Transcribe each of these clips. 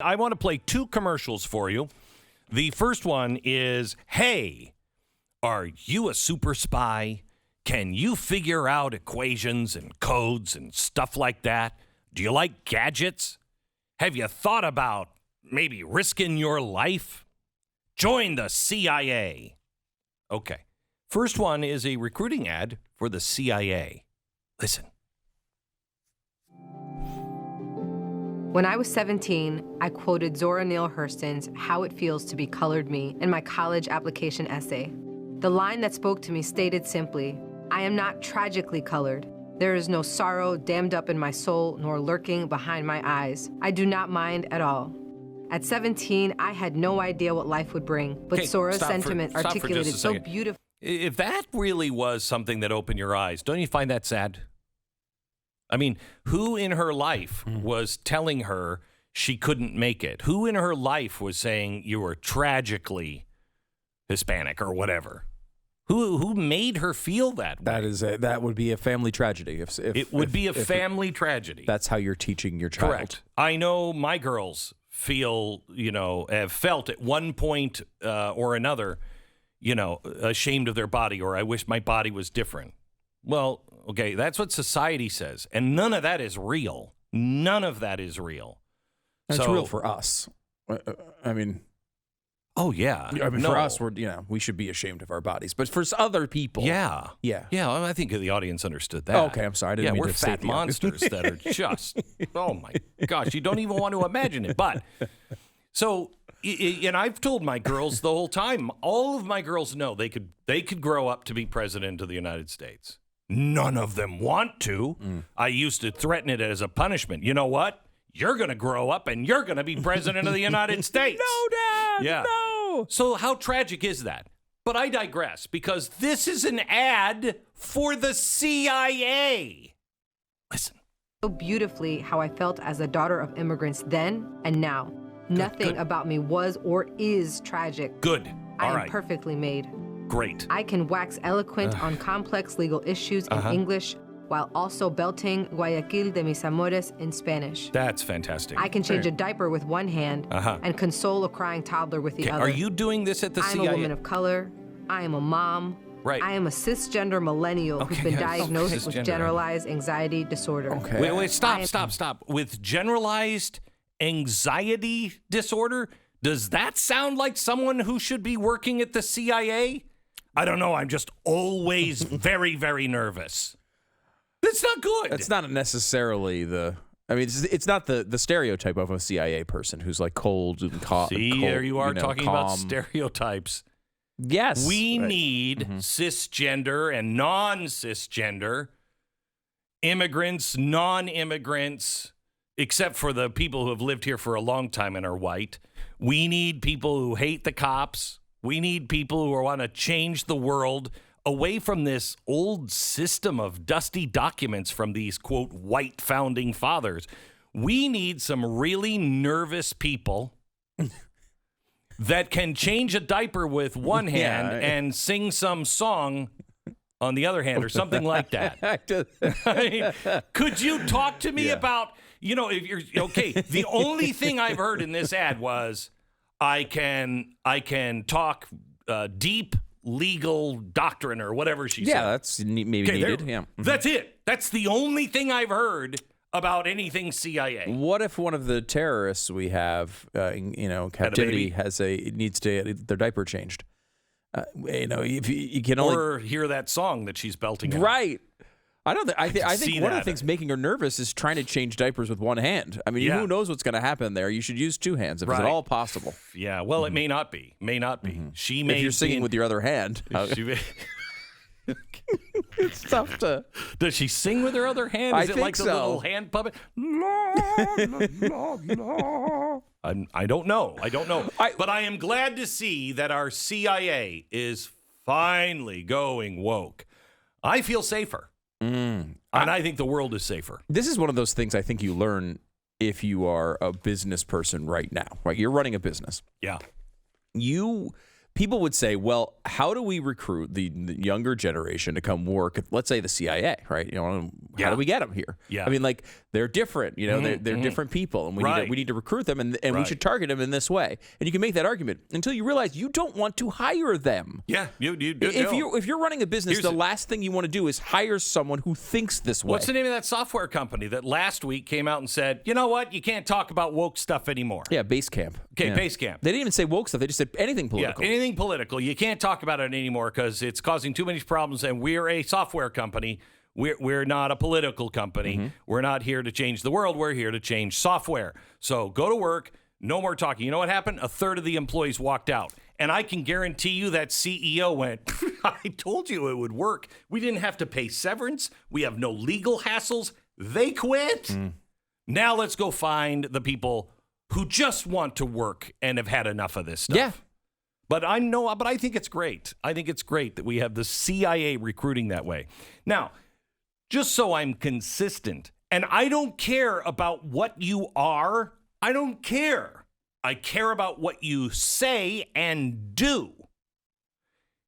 I want to play 2 commercials for you. The first one is, hey, are you a super spy? Can you figure out equations and codes and stuff like that? Do you like gadgets? Have you thought about maybe risking your life? Join the CIA. Okay. First one is a recruiting ad for the CIA. Listen. When I was 17, I quoted Zora Neale Hurston's How It Feels to Be Colored Me in my college application essay. The line that spoke to me stated simply, I am not tragically colored. There is no sorrow dammed up in my soul nor lurking behind my eyes. I do not mind at all. At 17, I had no idea what life would bring, but Zora's sentiment articulated so beautifully. If that really was something that opened your eyes, don't you find that sad? I mean, who in her life was telling her she couldn't make it? Who in her life was saying you were tragically Hispanic or whatever? Who made her feel that way? That would be a family tragedy. It would be a family tragedy. That's how you're teaching your child. Correct. I know my girls feel, have felt at one point or another, ashamed of their body, or I wish my body was different. Well, okay, that's what society says. And none of that is real. None of that is real. It's real for us. I mean... Oh, yeah. For us, we should be ashamed of our bodies. But for other people... Yeah. Yeah. Yeah, I think the audience understood that. Oh, okay, I'm sorry. I didn't mean we're to fat monsters that are just... Oh, my gosh. You don't even want to imagine it. But, so, and I've told my girls the whole time, all of my girls know they could grow up to be president of the United States. None of them want to. I used to threaten it as a punishment. You know what? You're going to grow up and you're going to be president of the United States. No, Dad. Yeah. No. So how tragic is that? But I digress, because this is an ad for the CIA. Listen. So beautifully how I felt as a daughter of immigrants then and now. Nothing about me was or is tragic. Good. All right. I am perfectly made. Great. I can wax eloquent on complex legal issues in English while also belting Guayaquil de mis amores in Spanish. That's fantastic. I can change a diaper with one hand and console a crying toddler with the other. Are you doing this at the CIA? I'm a woman of color. I am a mom. Right. I am a cisgender millennial who's been diagnosed with generalized anxiety disorder. Okay. Wait, stop. With generalized anxiety disorder? Does that sound like someone who should be working at the CIA? I don't know. I'm just always very, very nervous. That's not good. It's not necessarily it's not the stereotype of a CIA person who's like cold and calm. See, there you are talking calm. about stereotypes. Yes. We need cisgender and non-cisgender, immigrants, non-immigrants, except for the people who have lived here for a long time and are white. We need people who hate the cops. We need people who want to change the world away from this old system of dusty documents from these, quote, white founding fathers. We need some really nervous people that can change a diaper with one hand and sing some song on the other hand or something like that. I mean, could you talk to me about, if you're okay, the only thing I've heard in this ad was I can talk deep legal doctrine or whatever she said. Yeah, that's maybe needed. Yeah. That's it. That's the only thing I've heard about anything CIA. What if one of the terrorists we have, captivity needs to get their diaper changed? If you can only hear that song that she's belting out. Right. I think one of the things making her nervous is trying to change diapers with one hand. I mean, who knows what's going to happen there? You should use two hands if it's at all possible. Yeah. Well, it may not be. She may. If you're singing with your other hand. It's tough to. Does she sing with her other hand? Is I it think like the so. little hand puppet? I don't know. But I am glad to see that our CIA is finally going woke. I feel safer. And I think the world is safer. This is one of those things I think you learn if you are a business person right now. Right? You're running a business. Yeah. people would say, well, how do we recruit the younger generation to come work at, let's say, the CIA, right? How do we get them here? Yeah. I mean, like, they're different, they're different people, and we need to recruit them, and we should target them in this way. And you can make that argument until you realize you don't want to hire them. Yeah, if you're running a business, the last thing you want to do is hire someone who thinks this way. What's the name of that software company that last week came out and said, you know what, you can't talk about woke stuff anymore? Yeah, Basecamp. Okay, Basecamp. They didn't even say woke stuff. They just said anything political. Yeah, anything political. You can't talk about it anymore because it's causing too many problems, and we're a software company. We're not a political company. We're not here to change the world. We're here to change software. So go to work. No more talking. You know what happened? A third of the employees walked out. And I can guarantee you that CEO went, I told you it would work. We didn't have to pay severance. We have no legal hassles. They quit. Now let's go find the people who just want to work and have had enough of this stuff. Yeah. But I think it's great. I think it's great that we have the CIA recruiting that way. Now, just so I'm consistent, and I don't care about what you are. I don't care. I care about what you say and do.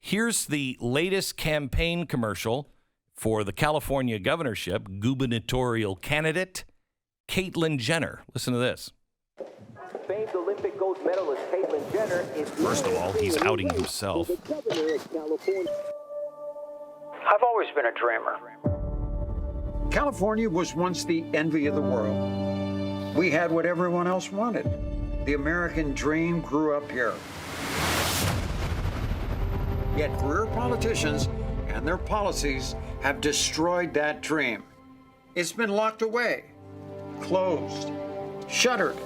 Here's the latest campaign commercial for the California governorship gubernatorial candidate, Caitlyn Jenner. Listen to this. Famed Olympic gold medalist Caitlyn Jenner is First of all, he's outing himself. I've always been a dreamer. California was once the envy of the world. We had what everyone else wanted. The American dream grew up here. Yet career politicians and their policies have destroyed that dream. It's been locked away, closed, shuttered,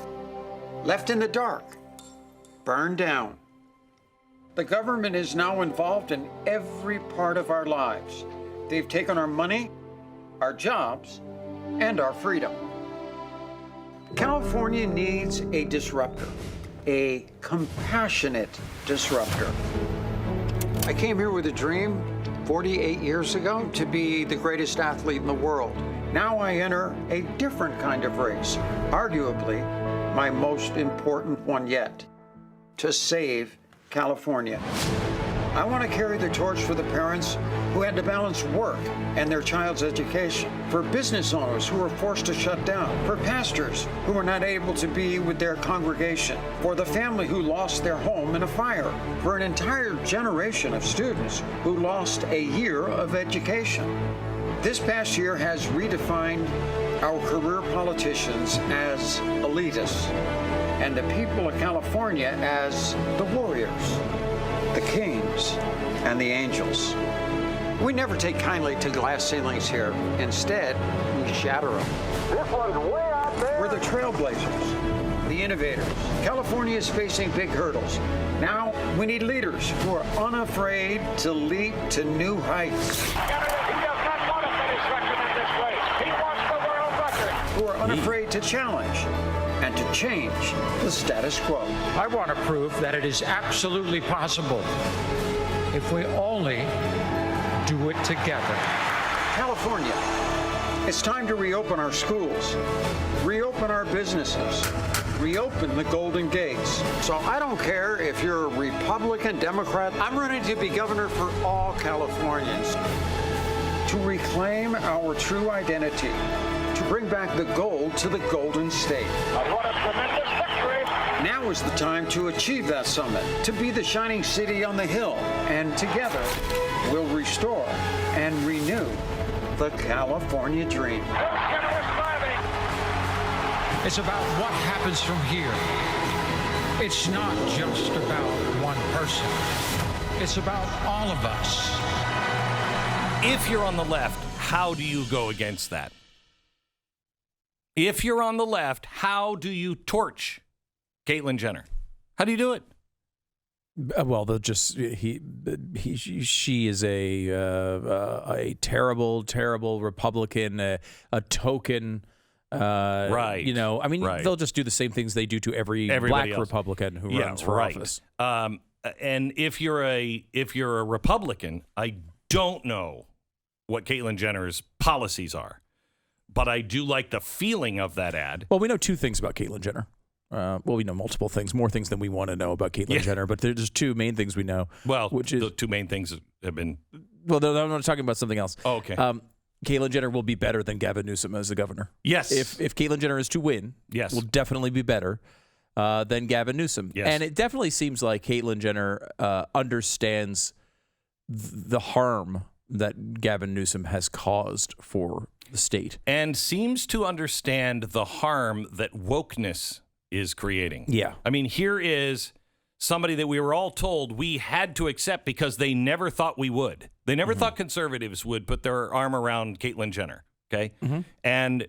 left in the dark, burned down. The government is now involved in every part of our lives. They've taken our money, our jobs, and our freedom. California needs a disruptor, a compassionate disruptor. I came here with a dream 48 years ago to be the greatest athlete in the world. Now I enter a different kind of race, arguably my most important one yet, to save California. I want to carry the torch for the parents who had to balance work and their child's education, for business owners who were forced to shut down, for pastors who were not able to be with their congregation, for the family who lost their home in a fire, for an entire generation of students who lost a year of education. This past year has redefined our career politicians as elitists and the people of California as the warriors, the kings, and the angels. We never take kindly to glass ceilings here. Instead, we shatter them. This one's way out there. We're the trailblazers, the innovators. California is facing big hurdles. Now, we need leaders who are unafraid to leap to new heights. He does not want to finish record in this race. He wants the world record. Who are unafraid to challenge and to change the status quo. I want to prove that it is absolutely possible if we only do it together. California, it's time to reopen our schools, reopen our businesses, reopen the Golden Gates. So I don't care if you're a Republican, Democrat, I'm running to be governor for all Californians. To reclaim our true identity, to bring back the gold to the Golden State. What a tremendous victory. Now is the time to achieve that summit, to be the shining city on the hill, and together we'll restore and renew the California dream. It's about what happens from here. It's not just about one person. It's about all of us. If you're on the left, how do you go against that? If you're on the left, how do you torch Caitlyn Jenner? How do you do it? Well, they'll just she is a terrible, terrible Republican, a token. Right. You know, I mean, they'll just do the same things they do to everybody black else. Republican who runs for office. And if you're a Republican, I don't know what Caitlyn Jenner's policies are, but I do like the feeling of that ad. Well, we know two things about Caitlyn Jenner. Well, we know multiple things, more things than we want to know about Caitlyn Jenner, but there's two main things we know. Well, which is the two main things have been. Well, no, I'm not talking about something else. Oh, okay. Caitlyn Jenner will be better than Gavin Newsom as the governor. Yes. If Caitlyn Jenner is to win, yes, will definitely be better than Gavin Newsom. Yes. And it definitely seems like Caitlyn Jenner understands the harm that Gavin Newsom has caused for the state. And seems to understand the harm that wokeness is creating. Yeah. I mean, here is somebody that we were all told we had to accept because they never thought we would. They never thought conservatives would put their arm around Caitlyn Jenner. Okay. And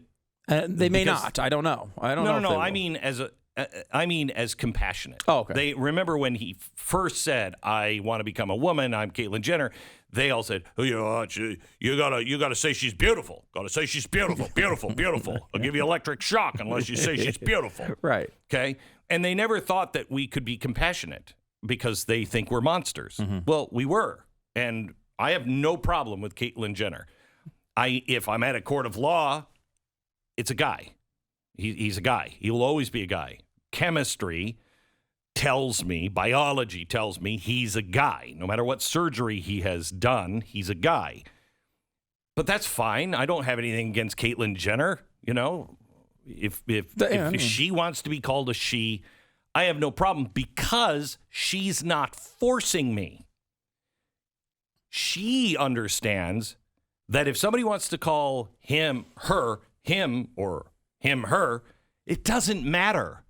they may not. I don't know. I don't know. No. I mean as compassionate. Oh, okay. They remember when he first said, "I want to become a woman. I'm Caitlyn Jenner." They all said, "Oh, you gotta say she's beautiful. Gotta say she's beautiful, beautiful, beautiful. I'll give you electric shock unless you say she's beautiful." Right. Okay. And they never thought that we could be compassionate because they think we're monsters. Well, we were, and I have no problem with Caitlyn Jenner. If I'm at a court of law, it's a guy. He's a guy. He will always be a guy. Chemistry tells me, biology tells me he's a guy. No matter what surgery he has done, he's a guy. But that's fine. I don't have anything against Caitlyn Jenner. You know, if she wants to be called a she, I have no problem because she's not forcing me. She understands that if somebody wants to call him, her, him, or him, her, it doesn't matter.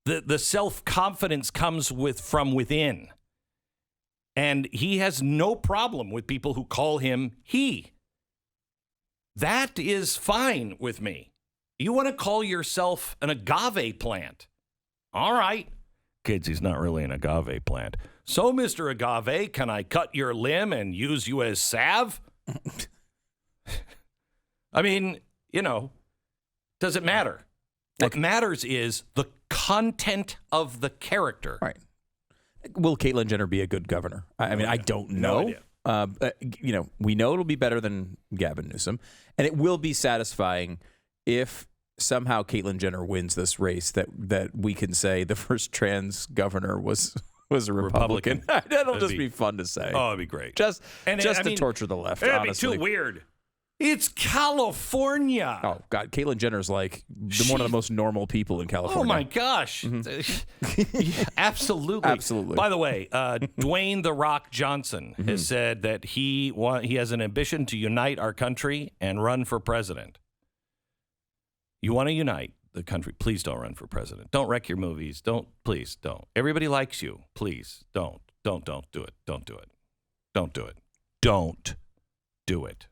The self-confidence comes from within. And he has no problem with people who call him he. That is fine with me. You want to call yourself an agave plant. All right. Kids, he's not really an agave plant. So, Mr. Agave, can I cut your limb and use you as salve? I mean, does it matter? What matters is the content of the character. Right. Will Caitlyn Jenner be a good governor? I mean, I don't know. No idea. We know it'll be better than Gavin Newsom, and it will be satisfying if somehow Caitlyn Jenner wins this race that we can say the first trans governor was a Republican. That'll just be fun to say. Oh, it'd be great. Just to torture the left, it'd honestly. be too weird. It's California. Oh, God. Caitlyn Jenner's like one of the most normal people in California. Oh, my gosh. Absolutely. Absolutely. By the way, Dwayne "The Rock" Johnson has said that he has an ambition to unite our country and run for president. You want to unite the country, please don't run for president. Don't wreck your movies. Please don't. Everybody likes you. Please don't do it. Don't do it. Don't do it. Don't do it.